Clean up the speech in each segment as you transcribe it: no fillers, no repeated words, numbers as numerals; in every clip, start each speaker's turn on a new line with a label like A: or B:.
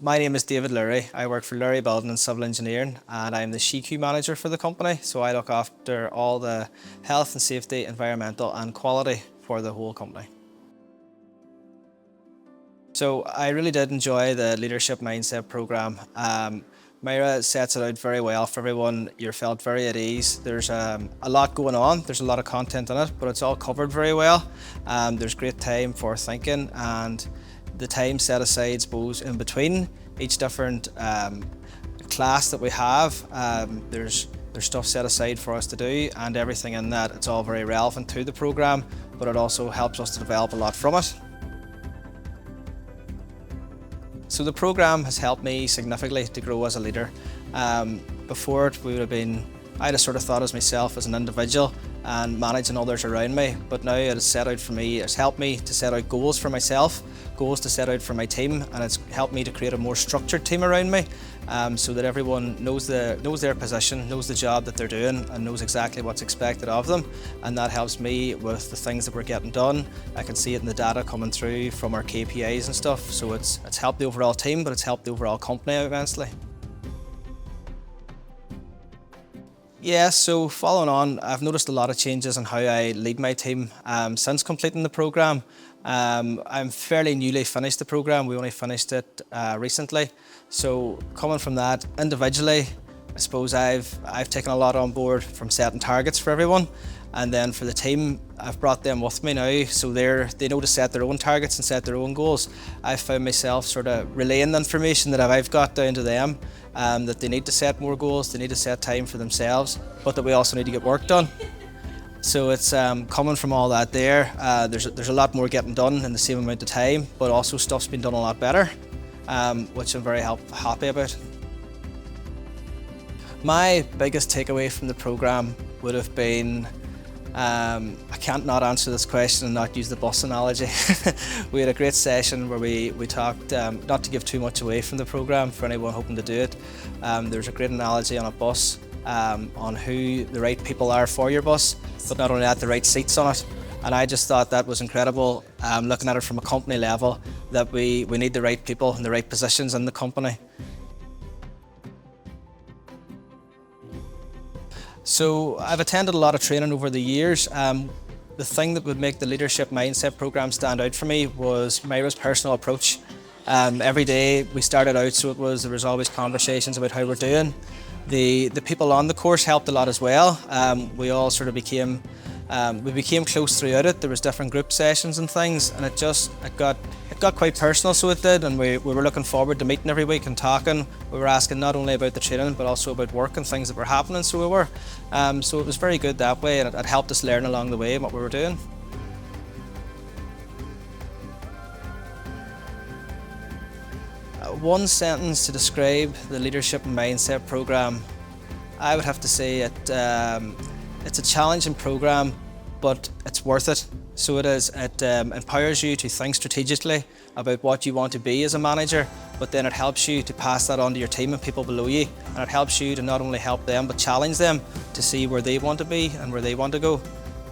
A: My name is David Lowry. I work for Lowry Building and Civil Engineering, and I'm the CQ manager for the company. So I look after all the health and safety, environmental and quality for the whole company. So I really did enjoy the leadership mindset program. Myra sets it out very well for everyone. You're felt very at ease. There's a lot going on. There's a lot of content in it, but it's all covered very well. There's great time for thinking, and the time set aside, suppose, in between each different class that we have. There's stuff set aside for us to do, and everything in that, it's all very relevant to the program, but it also helps us to develop a lot from it. So the program has helped me significantly to grow as a leader. Before it, I'd have sort of thought as myself as an individual and managing others around me, but now it has set out for me, it's helped me to set out goals for myself, goals to set out for my team, and it's helped me to create a more structured team around me, so that everyone knows their position, knows the job that they're doing, and knows exactly what's expected of them. And that helps me with the things that we're getting done. I can see it in the data coming through from our KPIs and stuff, so it's helped the overall team, but it's helped the overall company immensely. Yeah, so following on, I've noticed a lot of changes in how I lead my team since completing the program. I'm fairly newly finished the program. We only finished it recently. So coming from that, individually, I suppose I've taken a lot on board from setting targets for everyone. And then for the team, I've brought them with me now, so they know to set their own targets and set their own goals. I've found myself sort of relaying the information that I've got down to them, that they need to set more goals, they need to set time for themselves, but that we also need to get work done. So it's coming from all that there. There's a lot more getting done in the same amount of time, but also stuff's been done a lot better, which I'm very happy about. My biggest takeaway from the program would have been, I can't not answer this question and not use the bus analogy. We had a great session where we talked, not to give too much away from the program for anyone hoping to do it. There's a great analogy on a bus, on who the right people are for your bus, but not only that, the right seats on it. And I just thought that was incredible, looking at it from a company level, that we need the right people in the right positions in the company. So I've attended a lot of training over the years. The thing that would make the leadership mindset program stand out for me was Myra's personal approach. Every day we started out, so there was always conversations about how we're doing. The people on the course helped a lot as well. We all sort of became close throughout it. There was different group sessions and things, and it got quite personal, so it did, and we were looking forward to meeting every week and talking. We were asking not only about the training but also about work and things that were happening, so we were. So it was very good that way, and it helped us learn along the way what we were doing. One sentence to describe the Leadership and Mindset program, I would have to say it's a challenging program, but it's worth it. So it is. It empowers you to think strategically about what you want to be as a manager, but then it helps you to pass that on to your team and people below you, and it helps you to not only help them but challenge them to see where they want to be and where they want to go.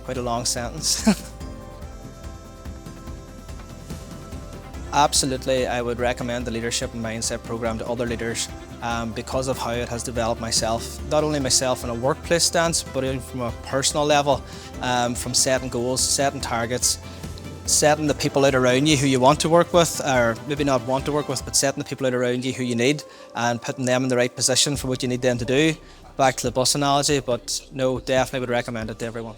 A: Quite a long sentence. Absolutely, I would recommend the Leadership and Mindset program to other leaders because of how it has developed myself. Not only myself in a workplace stance, but even from a personal level, from setting goals, setting targets, setting the people out around you who you want to work with, or maybe not want to work with, but setting the people out around you who you need and putting them in the right position for what you need them to do. Back to the bus analogy, but no, definitely would recommend it to everyone.